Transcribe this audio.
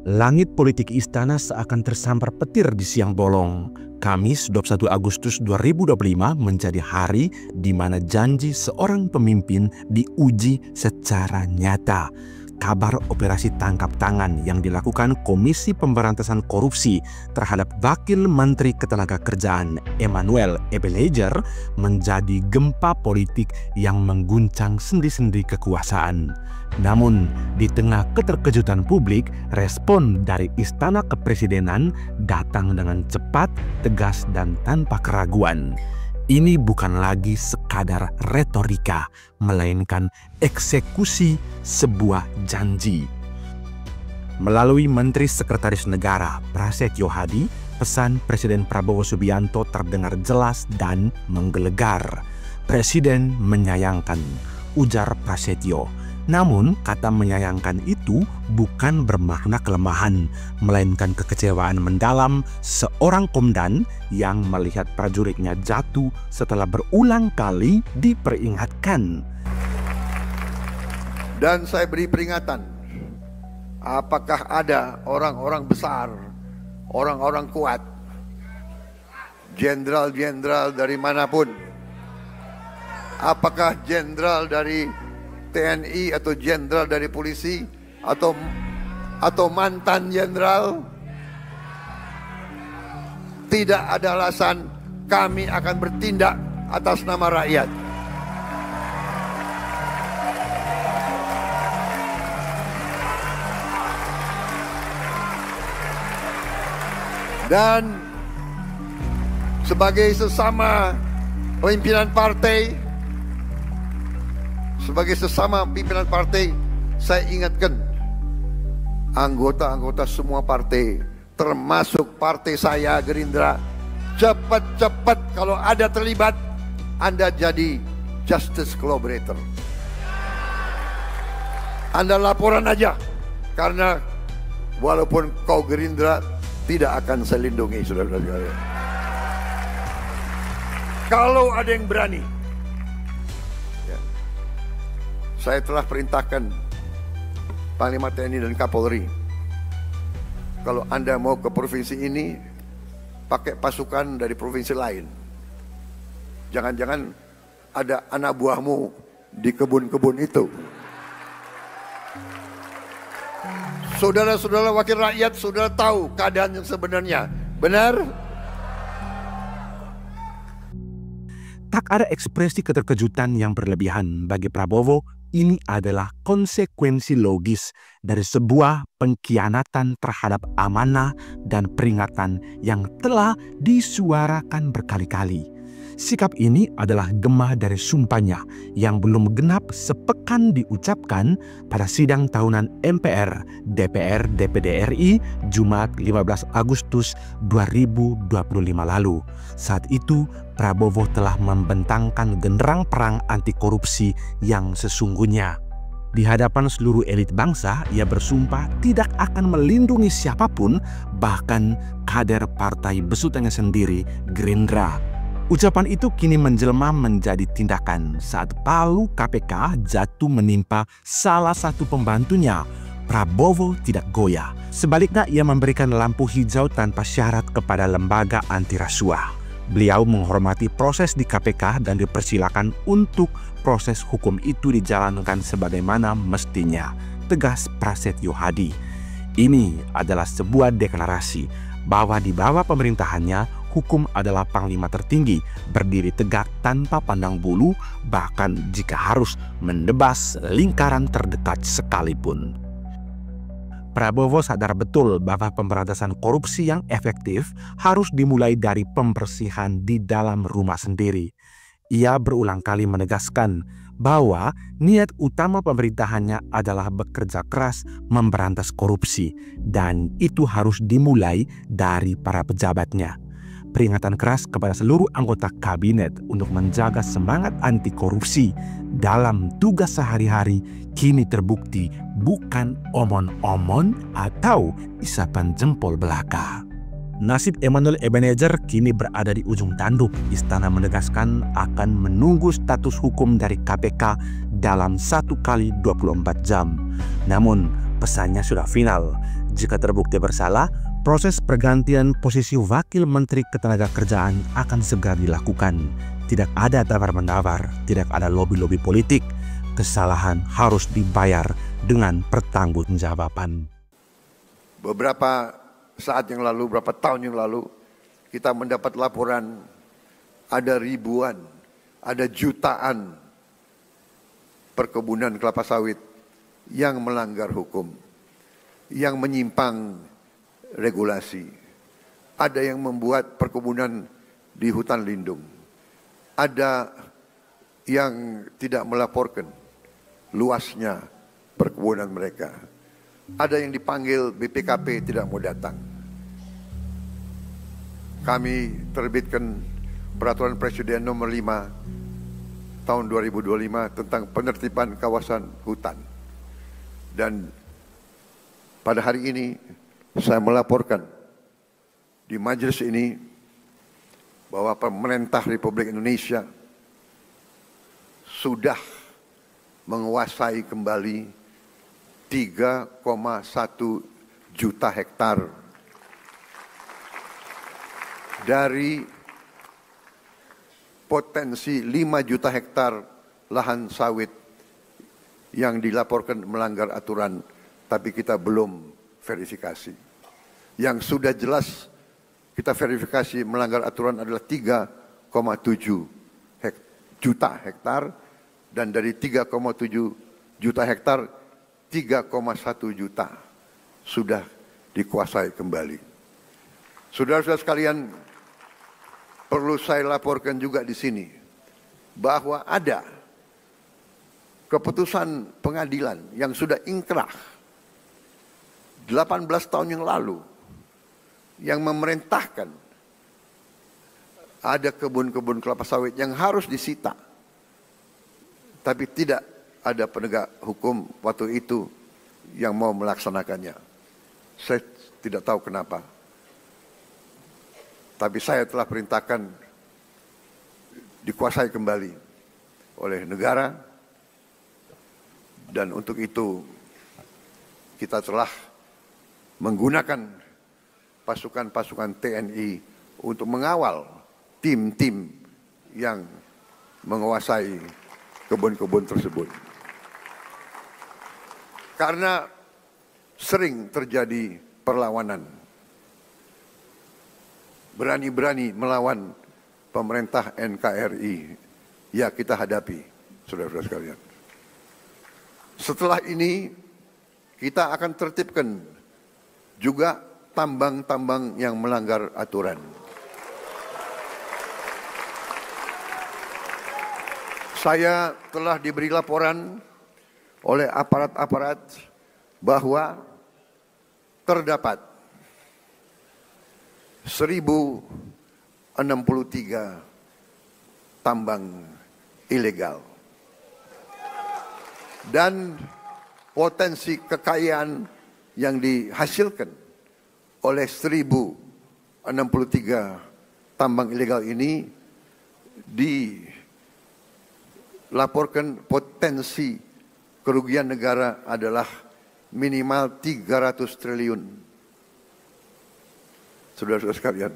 Langit politik istana seakan tersambar petir di siang bolong. Kamis 21 Agustus 2025 menjadi hari di mana janji seorang pemimpin diuji secara nyata. Kabar operasi tangkap tangan yang dilakukan Komisi Pemberantasan Korupsi terhadap Wakil Menteri Ketenagakerjaan Emmanuel Ebelezer menjadi gempa politik yang mengguncang sendi-sendi kekuasaan. Namun, di tengah keterkejutan publik, respon dari Istana Kepresidenan datang dengan cepat, tegas, dan tanpa keraguan. Ini bukan lagi sekadar retorika, melainkan eksekusi sebuah janji. Melalui Menteri Sekretaris Negara Prasetyo Hadi, pesan Presiden Prabowo Subianto terdengar jelas dan menggelegar. Presiden menyayangkan, ujar Prasetyo. Namun, kata menyayangkan itu bukan bermakna kelemahan, melainkan kekecewaan mendalam seorang komandan yang melihat prajuritnya jatuh setelah berulang kali diperingatkan. Dan saya beri peringatan, apakah ada orang-orang besar, orang-orang kuat, jenderal-jenderal dari manapun, apakah jenderal dari TNI atau jenderal dari polisi atau mantan jenderal, tidak ada alasan kami akan bertindak atas nama rakyat. Dan sebagai sesama pimpinan partai, saya ingatkan anggota-anggota semua partai, termasuk partai saya Gerindra, cepat-cepat kalau ada terlibat, Anda jadi justice collaborator. Anda laporan aja, karena walaupun kau Gerindra, tidak akan saya lindungi, saudara-saudara. Kalau ada yang berani, saya telah perintahkan Panglima TNI dan Kapolri, kalau Anda mau ke provinsi ini, pakai pasukan dari provinsi lain. Jangan-jangan ada anak buahmu di kebun-kebun itu. Saudara-saudara wakil rakyat, saudara tahu keadaan yang sebenarnya. Benar? Tak ada ekspresi keterkejutan yang berlebihan bagi Prabowo. Ini adalah konsekuensi logis dari sebuah pengkhianatan terhadap amanah dan peringatan yang telah disuarakan berkali-kali. Sikap ini adalah gema dari sumpahnya yang belum genap sepekan diucapkan pada sidang tahunan MPR, DPR, DPD RI Jumat 15 Agustus 2025 lalu. Saat itu Prabowo telah membentangkan genderang perang anti korupsi yang sesungguhnya. Di hadapan seluruh elit bangsa, ia bersumpah tidak akan melindungi siapapun, bahkan kader partai besutannya sendiri, Gerindra. Ucapan itu kini menjelma menjadi tindakan saat palu KPK jatuh menimpa salah satu pembantunya. Prabowo tidak goyah. Sebaliknya, ia memberikan lampu hijau tanpa syarat kepada lembaga anti rasuah. Beliau menghormati proses di KPK dan dipersilakan untuk proses hukum itu dijalankan sebagaimana mestinya, tegas Prasetyo Hadi. Ini adalah sebuah deklarasi bahwa di bawah pemerintahannya, hukum adalah panglima tertinggi, berdiri tegak tanpa pandang bulu, bahkan jika harus mendebas lingkaran terdekat sekalipun. Prabowo sadar betul bahwa pemberantasan korupsi yang efektif harus dimulai dari pembersihan di dalam rumah sendiri. Ia berulang kali menegaskan bahwa niat utama pemerintahannya adalah bekerja keras memberantas korupsi, dan itu harus dimulai dari para pejabatnya. Peringatan keras kepada seluruh anggota kabinet untuk menjaga semangat anti korupsi dalam tugas sehari-hari kini terbukti bukan omon-omon atau isapan jempol belaka. Nasib Emmanuel Ebelezer kini berada di ujung tanduk. Istana menegaskan akan menunggu status hukum dari KPK dalam 1 kali 24 jam. Namun, pesannya sudah final. Jika terbukti bersalah, proses pergantian posisi Wakil Menteri Ketenagakerjaan akan segera dilakukan. Tidak ada tawar-menawar, tidak ada lobi-lobi politik. Kesalahan harus dibayar dengan pertanggungjawaban. Beberapa saat yang lalu, beberapa tahun yang lalu, kita mendapat laporan ada ribuan, ada jutaan perkebunan kelapa sawit yang melanggar hukum, yang menyimpang regulasi. Ada yang membuat perkebunan di hutan lindung. Ada yang tidak melaporkan luasnya perkebunan mereka. Ada yang dipanggil BPKP tidak mau datang. Kami terbitkan Peraturan Presiden nomor 5 tahun 2025 tentang penertiban kawasan hutan. Dan pada hari ini saya melaporkan di majelis ini bahwa pemerintah Republik Indonesia sudah menguasai kembali 3,1 juta hektar dari potensi 5 juta hektar lahan sawit yang dilaporkan melanggar aturan, tapi kita belum verifikasi. Yang sudah jelas kita verifikasi melanggar aturan adalah 3,7 juta hektar, dan dari 3,7 juta hektar, 3,1 juta sudah dikuasai kembali. Saudara-saudara sekalian, perlu saya laporkan juga di sini bahwa ada keputusan pengadilan yang sudah ingkrah 18 tahun yang lalu yang memerintahkan ada kebun-kebun kelapa sawit yang harus disita, tapi tidak ada penegak hukum waktu itu yang mau melaksanakannya. Saya tidak tahu kenapa. Tapi saya telah perintahkan dikuasai kembali oleh negara, dan untuk itu kita telah menggunakan pasukan-pasukan TNI untuk mengawal tim-tim yang menguasai kebun-kebun tersebut. Karena sering terjadi perlawanan, berani-berani melawan pemerintah NKRI, ya kita hadapi, saudara-saudara sekalian. Setelah ini kita akan tertibkan juga tambang-tambang yang melanggar aturan. Saya telah diberi laporan oleh aparat-aparat bahwa terdapat 1063 tambang ilegal, dan potensi kekayaan yang dihasilkan oleh 1063 tambang ilegal ini dilaporkan potensi kerugian negara adalah minimal 300 triliun. Saudara-saudara sekalian,